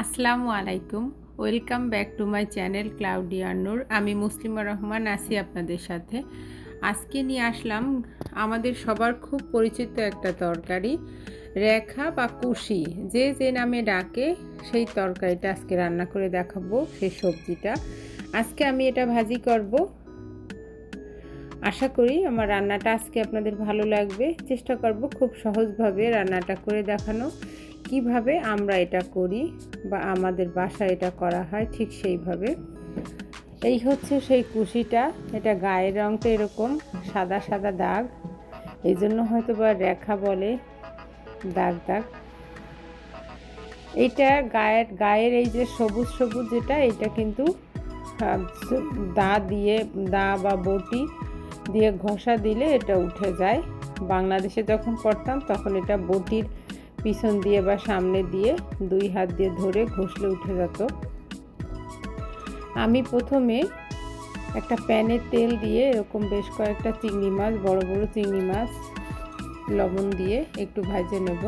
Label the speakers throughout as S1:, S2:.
S1: আসসালামু আলাইকুম। Welcome back to my channel Claudia Noor. আমি মুসলিমা রহমান আছি আপনাদের সাথে। আজকে নিয়ে আসলাম আমাদের সবার খুব পরিচিত একটা তরকারি, রেখা বা কুশি, যে যে নামে ডাকে সেই তরকারিটা আজকে রান্না করে দেখাবো। সেই সবজিটা আজকে আমি এটা ভাজি করব। আশা করি আমার রান্নাটা আজকে আপনাদের ভালো লাগবে। চেষ্টা করব খুব সহজভাবে রান্নাটা করে দেখানো, কিভাবে আমরা এটা করি বা আমাদের বাসায় এটা করা হয় ঠিক সেইভাবে। এই হচ্ছে সেই কুশিটা। এটা গায়ের রঙটা এরকম সাদা সাদা দাগ, এই জন্য হয়তো বা রেখা বলে, দাগ দাগ। এইটা গায়ের এই যে সবুজ সবুজ যেটা, এটা কিন্তু দা বা বটি দিয়ে ঘষা দিলে এটা উঠে যায়। বাংলাদেশে যখন করতাম তখন এটা বটির পিছন দিয়ে বা সামনে দিয়ে দুই হাত দিয়ে ধরে ঘষলে উঠে যেত। আমি প্রথমে একটা প্যানে তেল দিয়ে এরকম বেশ কয়েকটা চিংড়ি মাছ, বড় বড় চিংড়ি মাছ লবণ দিয়ে একটু ভেজে নেব।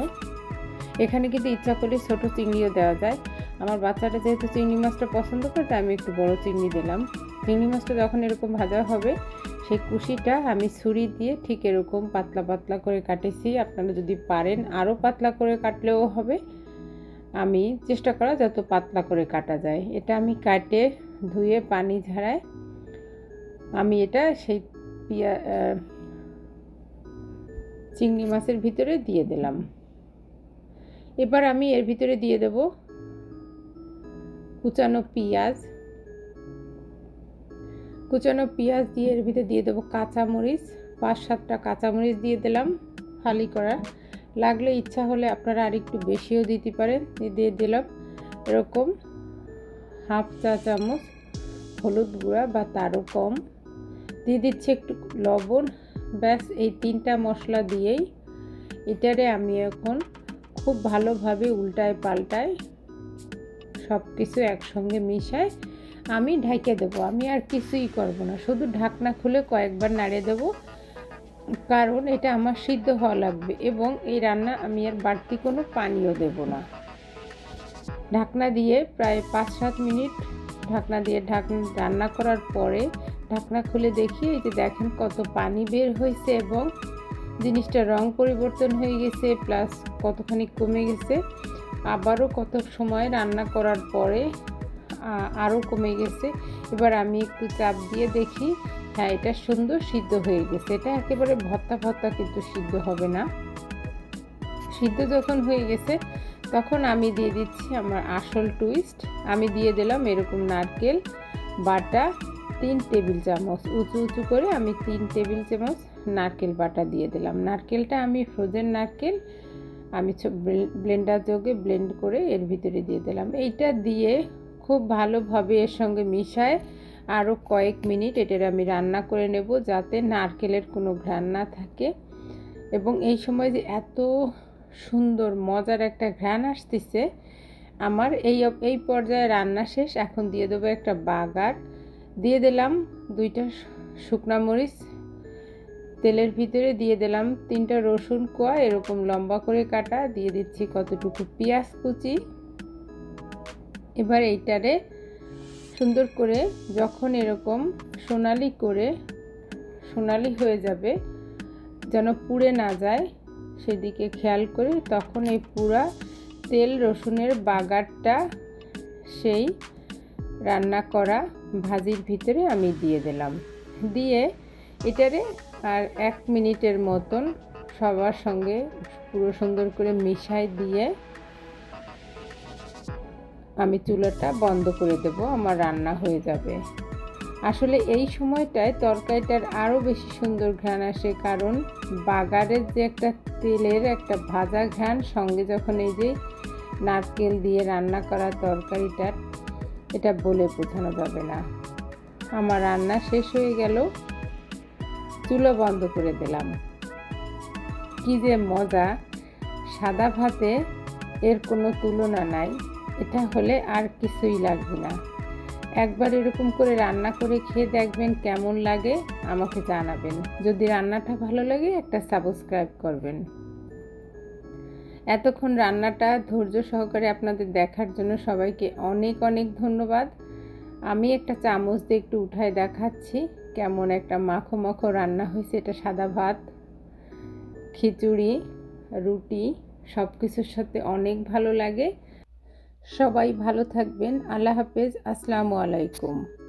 S1: এখানে কিন্তু ইচ্ছা করলে ছোট চিংড়িও দেওয়া যায়। আমার বাচ্চাটা যেহেতু চিংড়ি মাছটা পছন্দ করে, তাই আমি একটু বড় চিংড়ি দিলাম। চিংড়ি মাছটা যখন এরকম ভাজা হবে, সেই কুশিটা আমি ছুরি দিয়ে ঠিক এরকম পাতলা পাতলা করে কাটেছি। আপনারা যদি পারেন আরও পাতলা করে কাটলেও হবে, আমি চেষ্টা করা যত পাতলা করে কাটা যায়। এটা আমি কাটে ধুয়ে পানি ঝরায় আমি এটা সেই চিংড়ি মাছের ভিতরে দিয়ে দিলাম। এবার আমি এর ভিতরে দিয়ে দেব কুচানো পেঁয়াজ দিয়ে এর ভিতরে দিয়ে দেবো কাঁচামরিচ, 5-7টা কাঁচামরিচ দিয়ে দিলাম ফালি করা। লাগলে ইচ্ছা হলে আপনারা আর একটু বেশিও দিতে পারেন। দিয়ে দিলাম এরকম 1/2 চা চামচ হলুদ গুঁড়া বা তারও কম, দিয়ে দিচ্ছি একটু লবণ। ব্যাস এই 3টা মশলা দিয়েই এটারে আমি এখন খুব ভালোভাবে উল্টায় পাল্টায় সব কিছু একসঙ্গে মিশায় আমি ঢেকে দেবো। আমি আর কিছুই করব না, শুধু ঢাকনা খুলে কয়েকবার নাড়িয়ে দেবো, কারণ এটা আমার সিদ্ধ হওয়া লাগবে এবং এই রান্না আমি আর বাড়তি কোনো পানিও দেব না। ঢাকনা দিয়ে প্রায় 5-7 মিনিট রান্না করার পরে ঢাকনা খুলে দেখি, এই যে দেখেন কত পানি বের হয়েছে এবং জিনিসটা রং পরিবর্তন হয়ে গেছে, প্লাস কতখানি কমে গেছে। আবারও কত সময় রান্না করার পরে আরও কমে গেছে। এবার আমি একটু চাপ দিয়ে দেখি, হ্যাঁ এটা সুন্দর সিদ্ধ হয়ে গেছে। এটা একেবারে ভর্তা ভর্তা কিন্তু সিদ্ধ হবে না। সিদ্ধ যখন হয়ে গেছে তখন আমি দিয়ে দিচ্ছি আমার আসল টুইস্ট। আমি দিয়ে দিলাম এরকম নারকেল বাটা 3 টেবিল চামচ, উঁচু উঁচু করে আমি 3 টেবিল চামচ নারকেল বাটা দিয়ে দিলাম। নারকেলটা আমি ফ্রোজেন নারকেল আমি ব্লেন্ডার যোগে ব্লেন্ড করে এর ভিতরে দিয়ে দিলাম। এইটা দিয়ে খুব ভালোভাবে এর সঙ্গে মিশায় আরও কয়েক মিনিট এটার আমি রান্না করে নেব, যাতে নারকেলের কোনো ঘ্রাণ না থাকে। এবং এই সময় যে এত সুন্দর মজার একটা ঘ্রাণ আসতেছে আমার, এই পর্যায়ে রান্না শেষ। এখন দিয়ে দেবো একটা বাগার, দিয়ে দিলাম 2টা শুকনা মরিচ, তেলের ভিতরে দিয়ে দিলাম 3টা রসুন কোয়া এরকম লম্বা করে কাটা, দিয়ে দিচ্ছি কতটুকু পেঁয়াজ কুচি। এবার এইটারে সুন্দর করে যখন এরকম সোনালি হয়ে যাবে, যেন পুড়ে না যায় সেদিকে খেয়াল করে, তখন এই পুরা তেল রসুনের বাগারটা সেই রান্না করা ভাজির ভিতরে আমি দিয়ে দিলাম। দিয়ে এটারে আর 1 মিনিটের মতন সবার সঙ্গে পুরো সুন্দর করে মিশাই দিয়ে আমি চুলাটা বন্ধ করে দেব। আমার রান্না হয়ে যাবে। আসলে এই সময়টায় তরকারিটার আরও বেশি সুন্দর ঘ্রাণ আসে, কারণ বাগারের যে একটা তেলের একটা ভাজা ঘ্রাণ সঙ্গে যখন এই যে নারকেল দিয়ে রান্না করা তরকারিটার, এটা বলে বোঝানো যাবে না। আমার রান্না শেষ হয়ে গেল, চুলা বন্ধ করে দিলাম। কি যে মজা! সাদা ভাতে এর কোনো তুলনা নাই। এটা হলে আর কিছুই লাগবে না। একবার এরকম করে রান্না করে খেয়ে দেখবেন কেমন লাগে, আমাকে জানাবেন। যদি রান্নাটা ভালো লাগে একটা সাবস্ক্রাইব করবেন। এতক্ষণ রান্নাটা ধৈর্য সহকারে আপনাদের দেখার জন্য সবাইকে অনেক অনেক ধন্যবাদ। আমি একটা চামচ দিয়ে একটু উঠায় দেখাচ্ছি কেমন একটা মাখো মাখো রান্না হয়েছে। এটা সাদা ভাত, খিচুড়ি, রুটি সব কিছুর সাথে অনেক ভালো লাগে। সবাই ভালো থাকবেন। আল্লাহ হাফেজ। আসসালামু আলাইকুম।